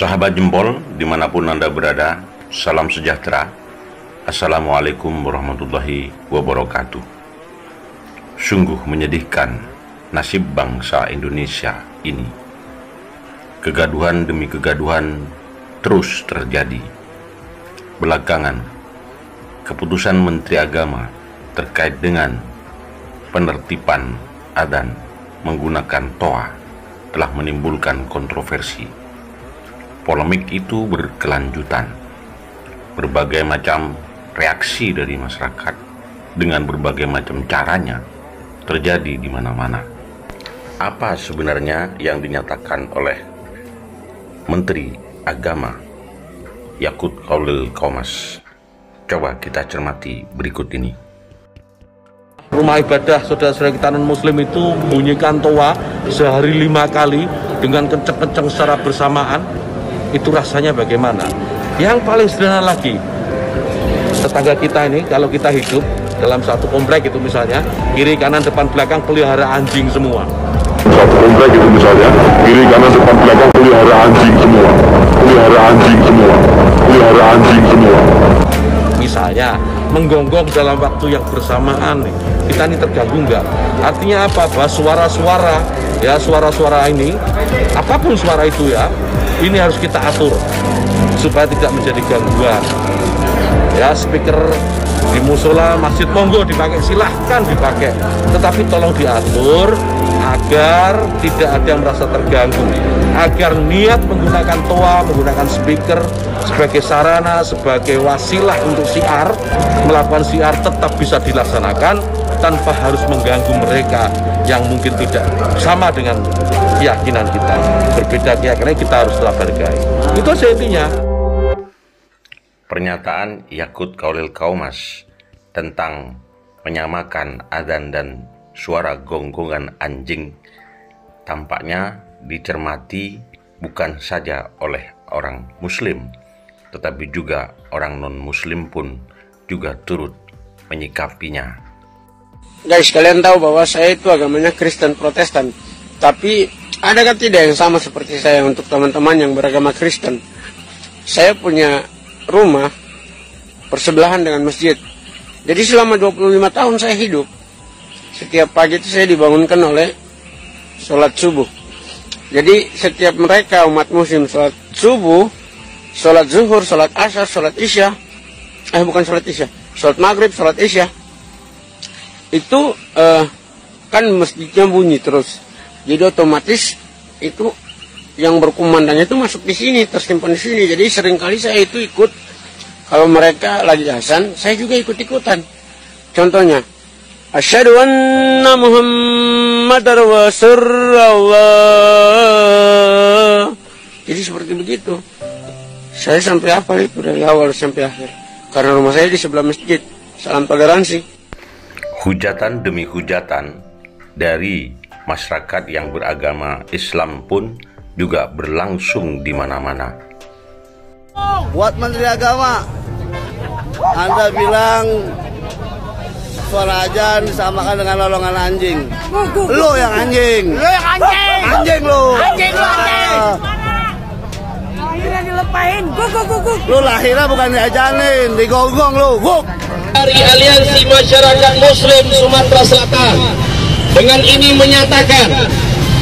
Sahabat jempol, dimanapun Anda berada, salam sejahtera. Assalamualaikum warahmatullahi wabarakatuh. Sungguh menyedihkan nasib bangsa Indonesia ini. Kegaduhan demi kegaduhan terus terjadi. Belakangan, keputusan Menteri Agama terkait dengan penertiban adzan menggunakan toa telah menimbulkan kontroversi. Polemik itu berkelanjutan. Berbagai macam reaksi dari masyarakat dengan berbagai macam caranya terjadi di mana-mana. Apa sebenarnya yang dinyatakan oleh Menteri Agama Yakut Khalil Qomas? Coba kita cermati berikut ini. Rumah ibadah saudara-saudara kita non-muslim itu bunyikan toa sehari 5 kali dengan kenceng-kenceng secara bersamaan. Itu rasanya bagaimana? Yang paling sederhana lagi, tetangga kita ini kalau kita hidup dalam satu komplek itu misalnya, kiri kanan depan belakang pelihara anjing semua. Satu komplek itu misalnya, kiri kanan depan belakang pelihara anjing semua. Pelihara anjing semua. Pelihara anjing semua. Misalnya menggonggong dalam waktu yang bersamaan, kita ini terganggu nggak? Artinya apa? Bahwa suara-suara, ya suara-suara ini, apapun suara itu ya, ini harus kita atur supaya tidak menjadi gangguan. Ya, speaker di musola, masjid monggo dipakai, silahkan dipakai, tetapi tolong diatur agar tidak ada yang merasa terganggu, agar niat menggunakan toa, menggunakan speaker sebagai sarana, sebagai wasilah untuk syiar, melakukan syiar tetap bisa dilaksanakan tanpa harus mengganggu mereka yang mungkin tidak sama dengan keyakinan kita. Berbeda keyakinan kita harus telah hargai. Itu aja intinya. Pernyataan Yakut Khalil Qomas tentang menyamakan adzan dan suara gonggongan anjing tampaknya dicermati bukan saja oleh orang muslim, tetapi juga orang non-muslim pun juga turut menyikapinya. Guys, kalian tahu bahwa saya itu agamanya Kristen Protestan, tapi ada kan tidak yang sama seperti saya untuk teman-teman yang beragama Kristen. Saya punya rumah bersebelahan dengan masjid. Jadi selama 25 tahun saya hidup, setiap pagi itu saya dibangunkan oleh sholat subuh. Jadi setiap mereka umat muslim sholat subuh, sholat zuhur, sholat asar, sholat isya, bukan sholat isya, sholat maghrib, sholat isya, itu kan masjidnya bunyi terus. Jadi otomatis itu yang berkumandangnya itu masuk di sini, tersimpan di sini. Jadi seringkali saya itu ikut, kalau mereka lagi azan, saya juga ikut-ikutan. Contohnya, asyhadu anna Muhammadar Rasulullah. Jadi seperti begitu. Saya sampai hafal itu dari awal sampai akhir. Karena rumah saya di sebelah masjid. Salam toleransi. Hujatan demi hujatan dari masyarakat yang beragama Islam pun juga berlangsung di mana-mana. Buat Menteri Agama, Anda bilang suara adzan disamakan dengan lolongan anjing. Lo yang anjing. Lo yang anjing. Anjing lo. Anjing lo anjing. Lahirnya dilepain. Guk. Lo lahirnya bukan diajanin, digonggong lo. Guk. Dari Aliansi Masyarakat Muslim Sumatera Selatan dengan ini menyatakan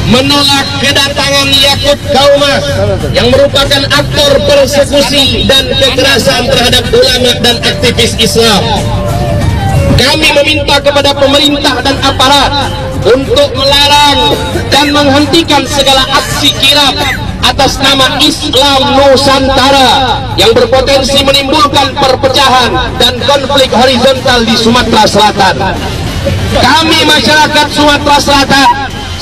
menolak kedatangan Yakut Qomas yang merupakan aktor persekusi dan kekerasan terhadap ulama dan aktivis Islam. Kami meminta kepada pemerintah dan aparat untuk melarang dan menghentikan segala aksi kirap atas nama Islam Nusantara yang berpotensi menimbulkan perpecahan dan konflik horizontal di Sumatera Selatan. Kami masyarakat Sumatera Selatan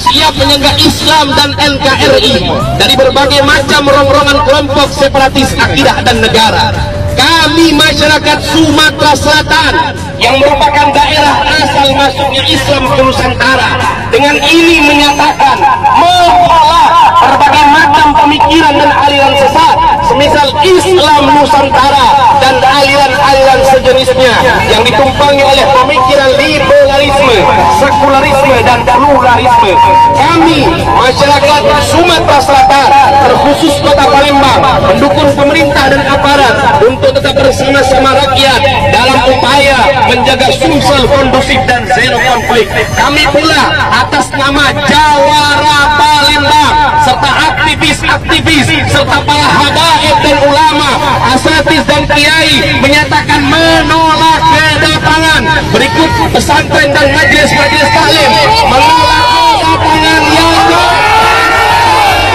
siap menyenggak Islam dan NKRI dari berbagai macam rongrongan kelompok separatis akidah dan negara. Kami masyarakat Sumatera Selatan yang merupakan daerah asal masuknya Islam ke Nusantara dengan ini menyatakan menolak berbagai macam pemikiran dan aliran sesat semisal Islam Nusantara dan aliran-aliran sejenisnya yang ditumpangi oleh pemikiran liberalisme liberalisme, sekularisme, dan pluralisme. Kami, masyarakat Sumatera Selatan, terkhusus Kota Palembang, mendukung pemerintah dan aparat untuk tetap bersama-sama rakyat dalam upaya menjaga Sumsel kondusif dan zero konflik. Kami pula atas nama Jawara Palembang serta aktivis-aktivis serta para habaib dan ulama, asatidz dan kiai menyatakan menolak kedatangan berikut pesantren dan majelis-majelis taklim, menolak kedatangan yang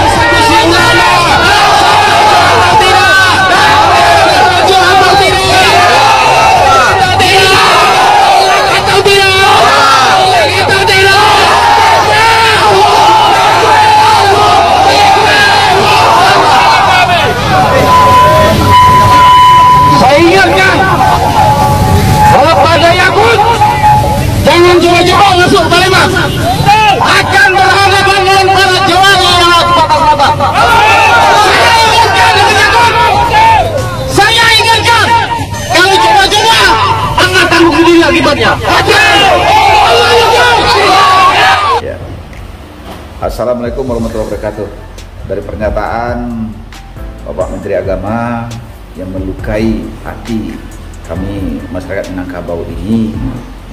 persekusi ulama. Saya ingatkan, kalau pada Yakut jangan coba-coba masuk Palembang, akan berhadapan dengan para jawara yang batas-batas. Saya ingatkan dengan Yakut, saya ingatkan, kalau coba-coba akan tanggung sendiri akibatnya. Ya. Assalamualaikum warahmatullahi wabarakatuh. Dari pernyataan Bapak Menteri Agama yang melukai hati kami masyarakat Minangkabau ini,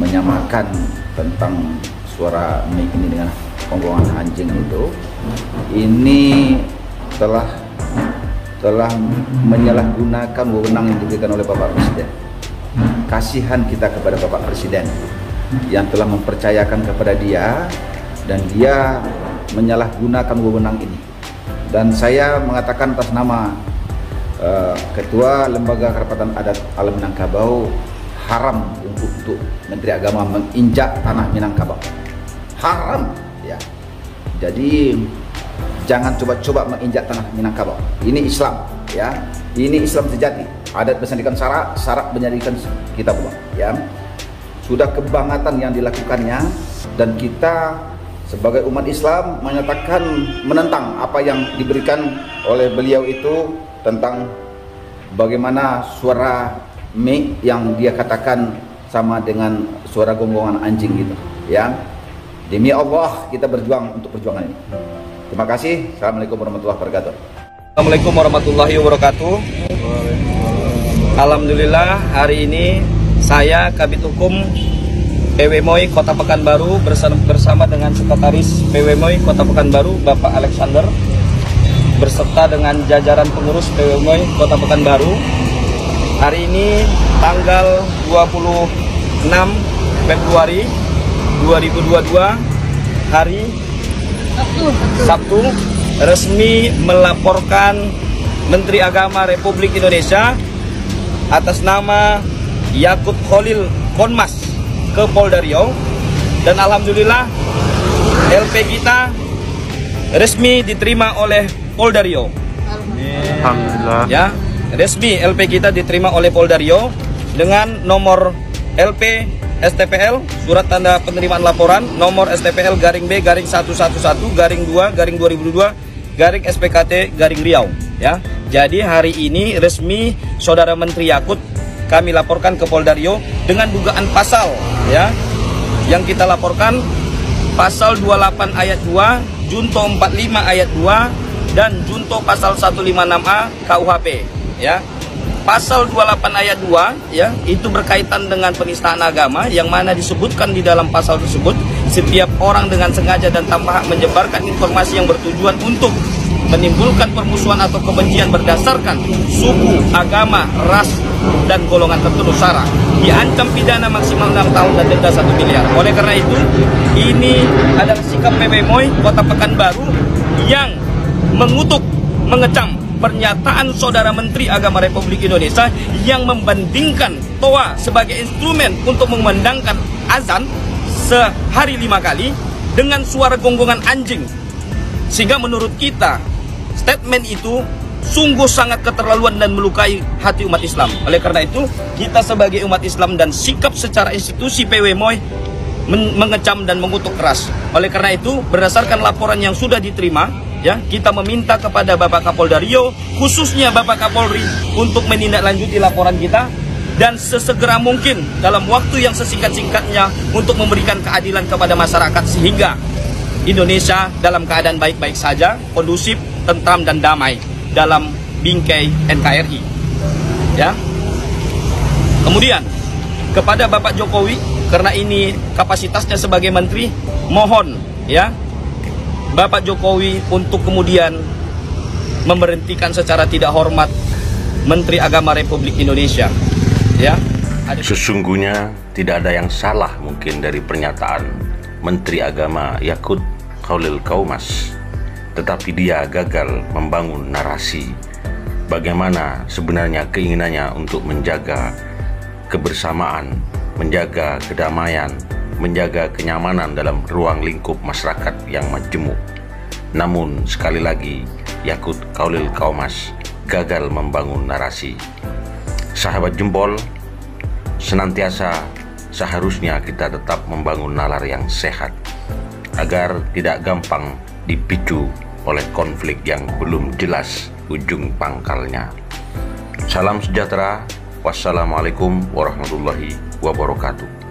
menyamakan tentang suara mic ini dengan onggongan anjing itu, ini telah menyalahgunakan wewenang yang diberikan oleh Bapak Presiden. Kasihan kita kepada Bapak Presiden yang telah mempercayakan kepada dia, dan dia menyalahgunakan wewenang ini. Dan saya mengatakan atas nama Ketua Lembaga Kerapatan Adat Alam Minangkabau, haram untuk Menteri Agama menginjak tanah Minangkabau. Haram, ya. Jadi jangan coba-coba menginjak tanah Minangkabau. Ini Islam, ya. Ini Islam sejati. Adat bersandikan syarat menjadikan kita pulang, ya. Sudah kebangatan yang dilakukannya, dan kita sebagai umat Islam menyatakan menentang apa yang diberikan oleh beliau itu tentang bagaimana suara mic yang dia katakan sama dengan suara gonggongan anjing gitu, ya. Demi Allah kita berjuang untuk perjuangan ini. Terima kasih. Assalamualaikum warahmatullahi wabarakatuh. Assalamualaikum warahmatullahi wabarakatuh. Alhamdulillah, hari ini saya Kabid Hukum PW MOI Kota Pekanbaru bersama dengan Sekretaris PW MOI Kota Pekanbaru Bapak Alexander, berserta dengan jajaran pengurus PW MOI Kota Pekanbaru. Hari ini tanggal 26 Februari 2022, hari Sabtu, resmi melaporkan Menteri Agama Republik Indonesia atas nama Yakut Khalil Konmas ke Polda Riau, dan alhamdulillah LP kita resmi diterima oleh Polda Riau. Alhamdulillah. Ya, resmi LP kita diterima oleh Polda Riau dengan nomor LP STPL, surat tanda penerimaan laporan, nomor STPL garing B garing 111 garing 2 garing 2002 garing SPKT garing Riau, ya. Jadi hari ini resmi Saudara Menteri Yakut kami laporkan ke Polda Riau dengan dugaan pasal, ya, yang kita laporkan pasal 28 ayat 2, junto 45 ayat 2, dan junto pasal 156A KUHP, ya. Pasal 28 ayat 2, ya, itu berkaitan dengan penistaan agama, yang mana disebutkan di dalam pasal tersebut, setiap orang dengan sengaja dan tanpa hak menyebarkan informasi yang bertujuan untuk menimbulkan permusuhan atau kebencian berdasarkan suku, agama, ras, dan golongan tertentu sara, diancam pidana maksimal 6 tahun dan denda 1 miliar. Oleh karena itu, ini adalah sikap PW MOI Kota Pekanbaru yang mengutuk, mengecam pernyataan Saudara Menteri Agama Republik Indonesia yang membandingkan TOA sebagai instrumen untuk memandangkan azan sehari 5 kali dengan suara gonggongan anjing. Sehingga menurut kita, statement itu sungguh sangat keterlaluan dan melukai hati umat Islam. Oleh karena itu, kita sebagai umat Islam dan sikap secara institusi PW MOI mengecam dan mengutuk keras. Oleh karena itu, berdasarkan laporan yang sudah diterima, ya, kita meminta kepada Bapak Kapolda Riau, khususnya Bapak Kapolri, untuk menindaklanjuti laporan kita dan sesegera mungkin dalam waktu yang sesingkat-singkatnya untuk memberikan keadilan kepada masyarakat sehingga Indonesia dalam keadaan baik-baik saja, kondusif, tentram dan damai dalam bingkai NKRI. Ya. Kemudian kepada Bapak Jokowi, karena ini kapasitasnya sebagai menteri, mohon ya Bapak Jokowi untuk kemudian memberhentikan secara tidak hormat Menteri Agama Republik Indonesia. Ya. Sesungguhnya tidak ada yang salah mungkin dari pernyataan Menteri Agama Yakut Khalil Qaumas, tetapi dia gagal membangun narasi bagaimana sebenarnya keinginannya untuk menjaga kebersamaan, menjaga kedamaian, menjaga kenyamanan dalam ruang lingkup masyarakat yang majemuk. Namun sekali lagi Yakut Khalil Qaumas gagal membangun narasi. Sahabat jempol, senantiasa seharusnya kita tetap membangun nalar yang sehat agar tidak gampang dipicu oleh konflik yang belum jelas ujung pangkalnya. Salam sejahtera. Wassalamualaikum warahmatullahi wabarakatuh.